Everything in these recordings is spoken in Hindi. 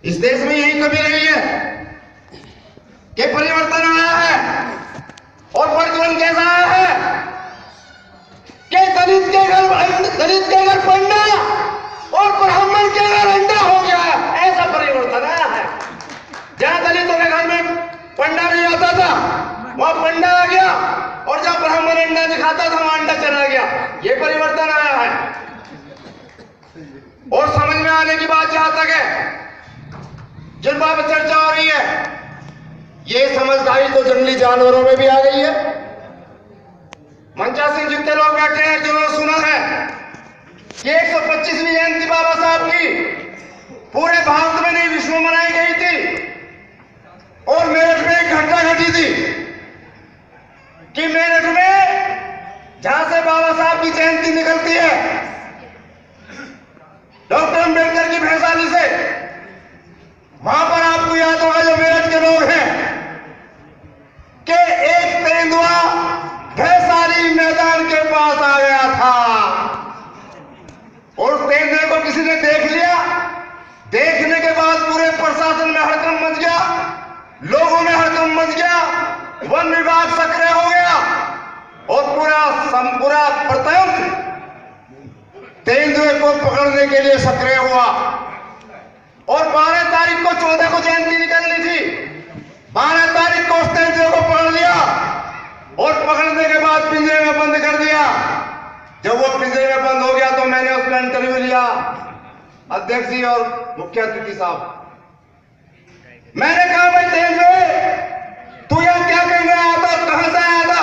इस देश में यही कमी रही है कि परिवर्तन आया है और परिवर्तन कैसा आया है कि दलित के घर पंडा और ब्राह्मण के घर अंडा हो गया। ऐसा परिवर्तन आया है। जहां दलितों के घर में पंडा नहीं आता था वहां पंडा आ गया, और जहां ब्राह्मण अंडा दिखाता था वहां अंडा चला गया। ये परिवर्तन आया है। और समझ में आने की बात जहां तक है, जिन बात पर चर्चा हो रही है, ये समझदारी तो जंगली जानवरों में भी आ गई है। मंचा सिंह जितने लोग बैठे हैं जिन्होंने सुना है कि 125वीं जयंती बाबा साहब की पूरे भारत में नहीं विश्व में मनाई गई थी, और मेरठ में एक घटना घटी थी कि मेरठ में जहां से बाबा साहब की जयंती निकलती है डॉक्टर अंबेडकर की भैंसाली से, वहां पर आपको याद होगा जो मेरठ के लोग हैं कि एक तेंदुआ भैंसाली मैदान के पास आ गया था, और उस तेंदुए को किसी ने देख लिया। देखने के बाद पूरे प्रशासन में हड़कंप मच गया, लोगों में हड़कंप मच गया, वन विभाग सक्रिय हो गया और पूरा प्रत्यंत तेंदुए को पकड़ने के लिए सक्रिय हुआ। और 12 तारीख को 14 को जयंती निकलनी थी। 12 तारीख को उस तेंदुए को पकड़ लिया और पकड़ने के बाद पिंजरे में बंद कर दिया। जब वो पिंजरे में बंद हो गया तो मैंने उसमें इंटरव्यू लिया, अध्यक्ष जी और मुख्य अतिथि साहब। मैंने कहा भाई तेंदुए तू यहां क्या करने आया था, कहां से आया था?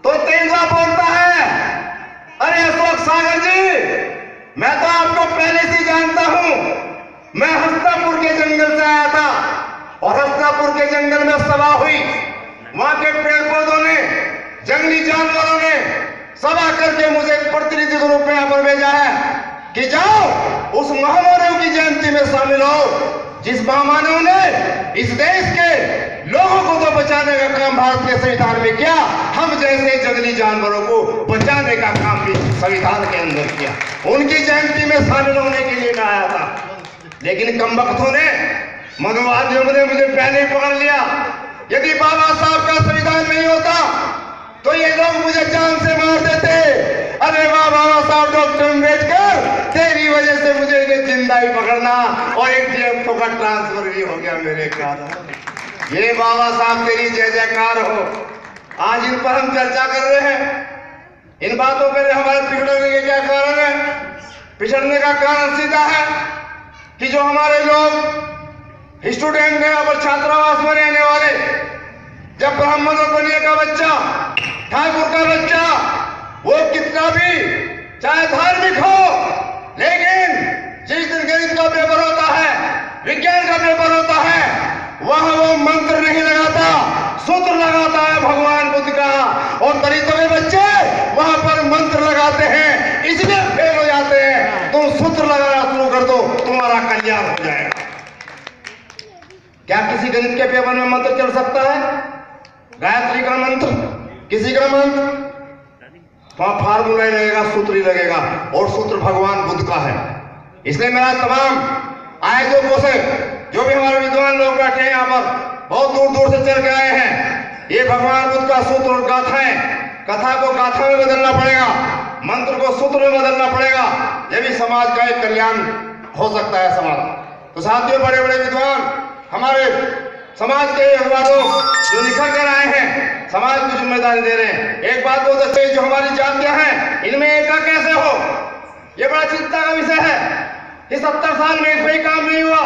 तो तेंदुआ बोलता है, अरे अशोक सागर जी, मैं तो आपको पहले से जानता हूं। मैं हस्तापुर के जंगल से आया था, और हस्तापुर के जंगल में सभा हुई। वहां के पेड़ पौधों ने, जंगली जानवरों ने सभा करके मुझे प्रतिनिधि के रूप में यहां पर भेजा है कि जाओ उस महामानव की जयंती में शामिल हो, जिस महामानव ने इस देश के लोगों को तो बचाने का काम भारत के संविधान में किया, हम जैसे जंगली जानवरों को बचाने का काम भी संविधान के अंदर किया। उनकी जयंती में शामिल होने के लिए मैं आया था। लेकिन कमबख्तों ने, मनोवादियों ने मुझे पहले ही पकड़ लिया। यदि बाबा साहब का संविधान नहीं होता तो ये लोग मुझे जान से मार देते। अरे वाह बाबा साहब डॉक्टर अम्बेडकर, तेरी वजह से मुझे जिंदा ही पकड़ना, और एक DFO का ट्रांसफर भी हो गया मेरे कारण। ये बाबा साहब तेरी जय जयकार हो। आज इन पर हम चर्चा कर रहे हैं। इन बातों पर हमारे पिछड़ने के क्या कारण है? पिछड़ने का कारण सीधा है कि जो हमारे लोग स्टूडेंट हैं और छात्रावास में रहने वाले, जब ब्राह्मणों बनिए का बच्चा, ठाकुर का बच्चा, वो कितना भी चाहे धार्मिक हो, लेकिन जिस दिन गणित का पेपर होता है, विज्ञान का पेपर होता है, वहां वो मंत्र नहीं लगाता, सूत्र लगाता है भगवान बुद्ध का। और दलितों के बच्चे वहां पर मंत्र लगाते हैं, इसलिए फेल हो जाते हैं। तुम सूत्र लगाना शुरू कर दो, तुम्हारा कल्याण हो जाएगा। क्या किसी गणित के पेपर में मंत्र चल सकता है? गायत्री का मंत्र, किसी का मंत्र, वहां फार्मूला ही लगेगा, सूत्र ही लगेगा, और सूत्र भगवान बुद्ध का है। इसलिए मेरा तमाम आयोजकों से, जो भी हमारे विद्वान लोग बैठे हैं यहाँ पर, बहुत दूर दूर से चल के आए हैं, ये भगवान बुद्ध का सूत्र और गाथाएं, कथा को गाथा में बदलना पड़ेगा, मंत्र को सूत्र में बदलना पड़ेगा, ये भी समाज का एक कल्याण हो सकता है समाज। तो साथियों, बड़े बड़े विद्वान हमारे समाज के अखबारों जो निखर कर आए हैं, समाज को जिम्मेदारी दे रहे हैं। एक बात बहुत अच्छी, जो हमारी जातियां हैं, इनमें एकता कैसे हो, यह बड़ा चिंता का विषय है कि 70 साल में इस पर काम नहीं हुआ।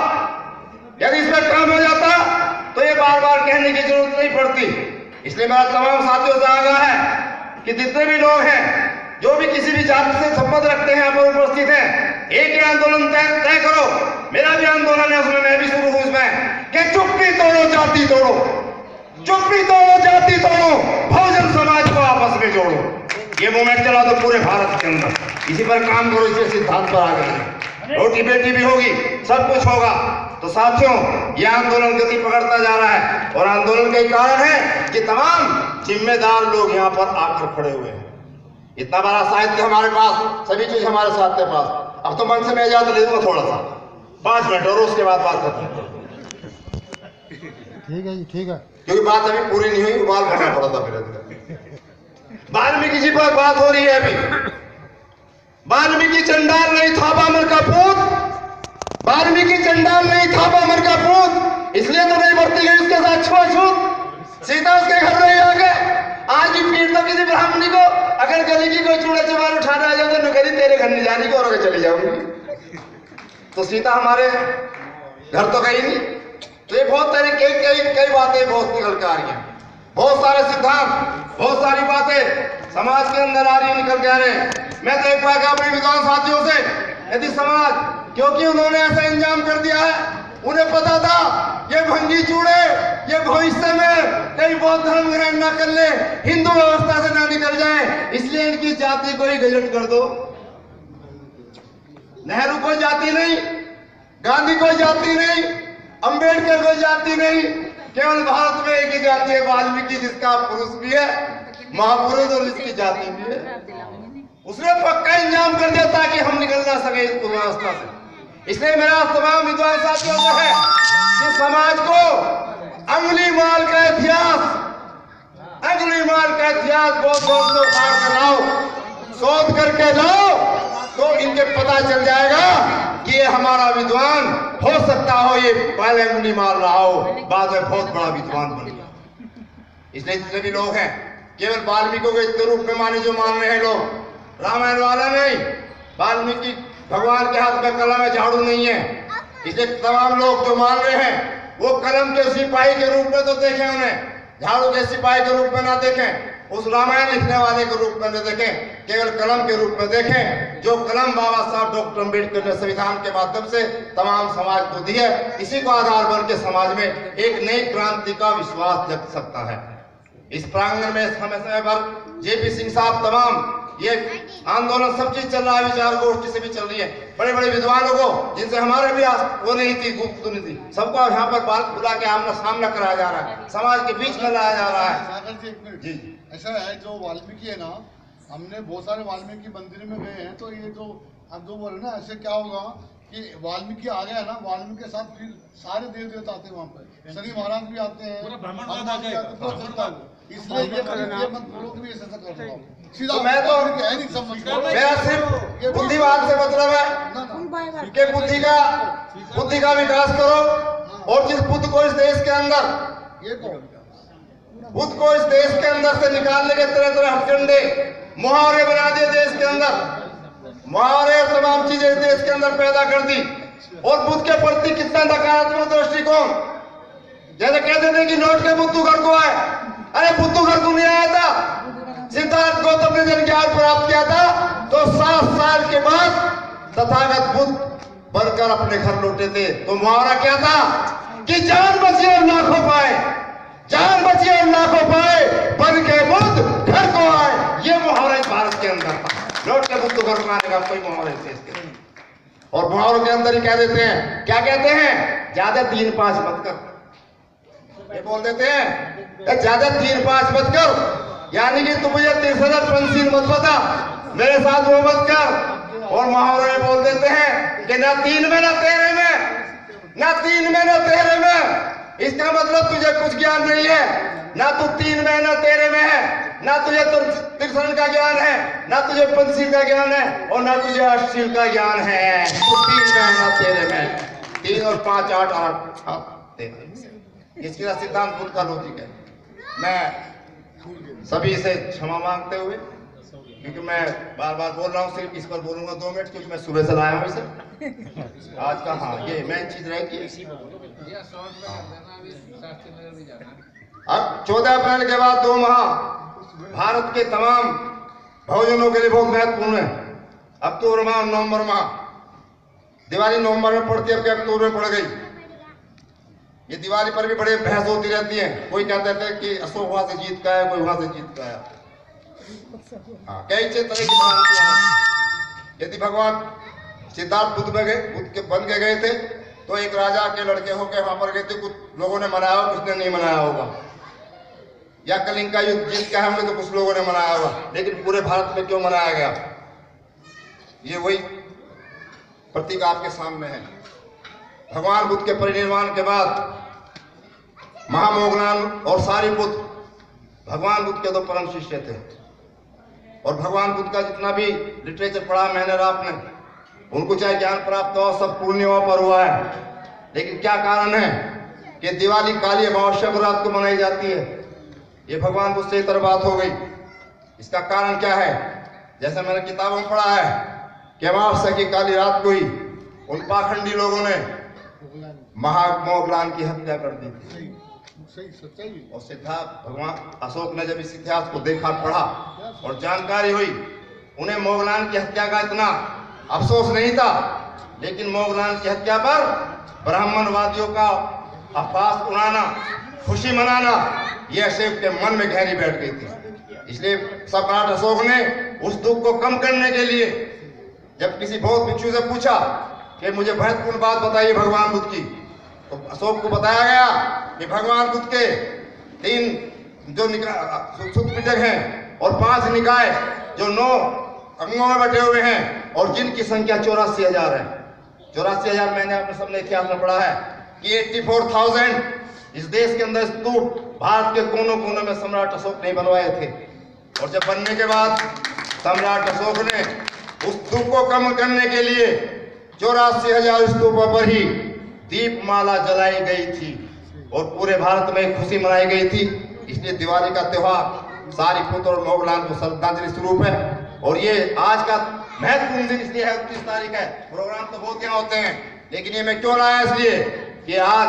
यदि इस पर काम हो जाता तो ये बार बार कहने की जरूरत नहीं पड़ती। इसलिए मेरा तमाम साथियों से आग्रह है कि जितने भी लोग हैं, जो भी किसी भी जाति से संबंध रखते हैं, यहाँ पर उपस्थित हैं, एक ही आंदोलन तय करो। मेरा भी आंदोलन है, उसमें मैं भी शुरू हूं इसमें कि चुप्पी तोड़ो, जाति तोड़ो, चुप्पी तोड़ो, जाति तोड़ो, बहुजन समाज को आपस में जोड़ो। ये मूवमेंट चला दो पूरे भारत के अंदर, इसी पर काम करो, इसी सिद्धांत पर आगे रोटी बेटी भी होगी, सब कुछ होगा। तो साथियों, यह आंदोलन गति पकड़ता जा रहा है, और आंदोलन का कारण है कि तमाम जिम्मेदार लोग यहाँ पर आकर खड़े हुए हैं। इतना बड़ा साहित्य हमारे पास, सभी चीज हमारे साथ के पास। अब तो मन से मैं इजाजत ले दूंगा थोड़ा सा, 5 मिनट और उसके बाद बात करते हैं। ठीक है जी, ठीक है। क्योंकि बात अभी पूरी नहीं हुई, बाल करना पड़ा था फिर। वाल्मीकि जी पर बात हो रही है अभी। वाल्मीकि चंडाल नहीं था बामन का पूत, वाल्मीकि चंडाल नहीं था बामन का पूत, इसलिए तो नहीं बढ़ती गई उसके साथ छुआछूत। सीता उसके घर नहीं आ गए। आज भी पीट दो किसी ब्राह्मणी को, अगर गली की कोई चूड़ा चमार उठाना आ जाओ तो नगरी तेरे घर नहीं जाने को और चली जाऊंगी। तो सीता हमारे घर तो गई नहीं। तो ये बहुत तरीके कई बातें बहुत निकल के आ रही हैं, बहुत सारे सिद्धांत, बहुत सारी बातें समाज के अंदर आ रही निकल के आ रहे हैं। मैं तो एक बार अपने विद्वान साथियों से, यदि समाज, क्योंकि उन्होंने ऐसा इंजाम कर दिया है, उन्हें पता था ये भंगी चूड़े ये भविष्य में कई बौद्ध धर्म ग्रहण न कर ले, हिंदू व्यवस्था से ना निकल जाए, इसलिए इनकी जाति को ही गजट कर दो। नेहरू कोई जाति नहीं, गांधी कोई जाति नहीं, अंबेडकर कोई जाति नहीं, केवल भारत में एक ही जाति है, वाल्मीकि, जिसका पुरुष भी है महापुरुष और इसकी जाति भी है। उसने पक्का इंजाम कर दिया ताकि हम निकल ना सके इस व्यवस्था से। इसलिए मेरा तमाम विद्वान साथियों से है कि समाज को अंगुली माल का इतिहास बहुत बहुत उखाड़ कर लाओ, शोध करके लाओ, तो इनके पता चल जाएगा कि ये हमारा विद्वान हो सकता हो, ये पहले अंगुली मार रहा हो, बाद में बहुत बड़ा विद्वान बन गया। इसलिए जितने भी लोग हैं केवल वाल्मीकि को इतने रूप में माने जो मान रहे हैं लोग, रामायण वाला नहीं, वाल्मीकि भगवान के हाथ में कलम है, झाड़ू नहीं है। इसलिए तमाम लोग जो मान रहे हैं वो कलम के सिपाही के रूप में तो देखें, उन्हें झाड़ू के सिपाही के रूप में ना देखें, उस रामायण लिखने वाले के रूप में न देखें, केवल कलम के रूप में देखें, जो कलम बाबा साहब डॉक्टर अम्बेडकर ने संविधान के माध्यम से तमाम समाज को दी है। इसी को आधार बन के समाज में एक नई क्रांति का विश्वास जग सकता है। इस प्रांगण में समय समय पर जेपी सिंह साहब, तमाम ये आंदोलन सब चीज चल रहा है, विचार गोष्ठी से भी चल रही है, बड़े बड़े विद्वानों को जिनसे हमारे भी वो नहीं थी, गुप्त नहीं थी, सबको यहाँ पर बात बुला के आमना सामना कराया जा रहा है, समाज के बीच में लाया जा रहा है। जी ऐसा है, जो वाल्मीकि है ना, हमने बहुत सारे वाल्मीकि मंदिर में गए हैं, तो ये जो आप जो बोले ना, ऐसे क्या होगा कि वाल्मीकि आ गया ना, वाल्मीकि के साथ फिर सारे देव देवता आते हैं वहाँ पर, शनि महाराज भी आते हैं, इसलिए ये मत बोलो कि ऐसा कर रहा हूँ। तो मैं तो मेरा सिर्फ बुद्धिवाद से मतलब है कि बुद्धि का विकास करो, और जिस बुद्ध को इस देश के अंदर, बुद्ध को इस देश के अंदर से निकालने के तरह तरह हथकंडे मुहावरे बना दिए, देश के अंदर मुहावरे और तमाम चीजें इस देश के अंदर पैदा कर दी, और बुद्ध के प्रति कितना नकारात्मक दृष्टिकोण। जैसे कहते थे कि नोट के बुद्धू घर को आए, अरे बुद्धू घर को नहीं आया था, सिद्धार्थ गौतम ने जब ज्ञान प्राप्त किया था तो 7 साल के बाद तथागत बुद्ध बनकर अपने घर लौटे थे। तो मुहावरा क्या था कि जान बची और लाखों पाए, जान बची और लाखों पाए, बन के बुद्ध घर को आए। ये मुहावरा भारत के अंदर था, लौट के बुद्ध घर को आने का कोई मुहावरा थे। और मुहावरों के अंदर ही कह देते हैं, क्या कहते हैं, ज्यादा 3-5 मत कर, ये बोल देते हैं ज्यादा 3-5 मत कर, यानी कि तुम मुझे 30,000 पंसील मत बता, मेरे साथ वो मत कर। और मुहावरे में बोल देते हैं कि ना 3 में ना 13 में, ना 3 में ना 13 में। इसका मतलब तुझे कुछ ज्ञान नहीं है, ना तू 3 में ना 13 में है, ना तुझे त्रिशरण का ज्ञान है, ना तुझे पंचशील का ज्ञान है, और ना तुझे अष्टशील का ज्ञान है। तू 3 में ना 13 में, 3 और 5 8 13। इसका सिद्धांत बुद्ध का लॉजिक है। मैं सभी से क्षमा मांगते हुए, क्योंकि मैं बार बार बोल रहा हूँ, सिर्फ इस पर बोलूंगा 2 मिनट, क्योंकि मैं सुबह से लाया हूँ इसे आज का। हाँ, ये मेन चीज रहेगी। अब 14 अप्रैल के बाद 2 माह भारत के तमाम बहुजनों के लिए बहुत महत्वपूर्ण है। अक्टूबर माह, नवंबर माह, दिवाली नवंबर में पड़ती है, अब अक्टूबर में पड़ गई। ये दिवाली पर भी बड़े बहस होती रहती है, कोई कहते थे कि अशोक वहां से जीत का है, कोई वहां से जीत का है। हाँ, कई तरह की भ्रांतियां हैं। यदि भगवान सिद्धार्थ बुद्ध में गए, बुद्ध के बन के गए थे, तो एक राजा के लड़के होकर वहां पर गए थे, कुछ लोगों ने मनाया होगा, कुछ ने नहीं मनाया होगा। या कलिंग का युद्ध जीत का हमने, तो कुछ लोगों ने मनाया होगा, लेकिन पूरे भारत में क्यों मनाया गया? ये वही प्रतीक आपके सामने है। भगवान बुद्ध के परिनिर्वाण के बाद महामोगलान और सारिपुत्र भगवान बुद्ध के दो परम शिष्य थे। और भगवान बुद्ध का जितना भी लिटरेचर पढ़ा मैंने और आपने, उनको चाहे ज्ञान प्राप्त हो, सब पूर्णिमा पर हुआ है। लेकिन क्या कारण है कि दिवाली काली अमावस्या को रात को मनाई जाती है? ये भगवान बुद्ध से इतर बात हो गई। इसका कारण क्या है? जैसे मैंने किताबों में पढ़ा है कि अमावस्या की काली रात को ही उन पाखंडी लोगों ने महामोगलान की हत्या कर दी थी। सही सच्चाई। और सिद्धार्थ भगवान अशोक ने जब इस इतिहास को देखा, पढ़ा और जानकारी हुई, उन्हें मोगलान की हत्या का इतना अफसोस नहीं था, लेकिन मोगलान की हत्या पर ब्राह्मणवादियों का अफवाह उड़ाना, खुशी मनाना, यह अशोक के मन में गहरी बैठ गई थी। इसलिए सम्राट अशोक ने उस दुख को कम करने के लिए जब किसी बौद्ध भिक्षु से पूछा कि मुझे महत्वपूर्ण बात बताइए भगवान बुद्ध की, तो अशोक को बताया गया कि भगवान बुद्ध के 3 जो सूत्र पिटक हैं और 5 निकाय जो 9 अंगों में बटे हुए हैं और जिनकी संख्या 84,000 है। 84,000 मैंने आपने सबने इतिहास में पढ़ा है कि 84,000 इस देश के अंदर स्तूप भारत के कोनों कोनों में सम्राट अशोक ने बनवाए थे। और जब बनने के बाद सम्राट अशोक ने उस दुख को कम करने के लिए 84,000 स्तूपों पर ही दीपमाला जलाई गई थी और पूरे भारत में खुशी मनाई गई थी। इसलिए दिवाली का त्योहार सारिपुत्र और मोगलान को श्रद्धांजलि स्वरूप है। और ये आज का महत्वपूर्ण दिन इसलिए है, 29 तारीख है। प्रोग्राम तो बहुत यहाँ होते हैं, लेकिन ये मैं क्यों लाया इसलिए कि आज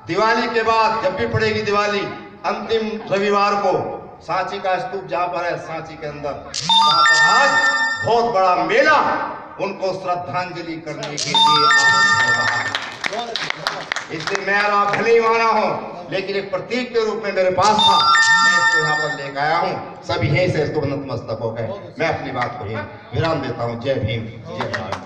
दिवाली के बाद जब भी पड़ेगी दिवाली, अंतिम रविवार को सांची का स्तूप जहाँ पर है, सांची के अंदर, वहाँ पर आज बहुत बड़ा मेला उनको श्रद्धांजलि करने के लिए हो रहा है। इस दिन मैं और आप भले ही माना हो, लेकिन एक प्रतीक के रूप में मेरे पास था, मैं इसको यहाँ पर लेकर आया हूँ। सभी यहीं से इसको नतमस्तक हो गए। मैं अपनी बात को ही विराम देता हूँ। जय भीम, जय भारत।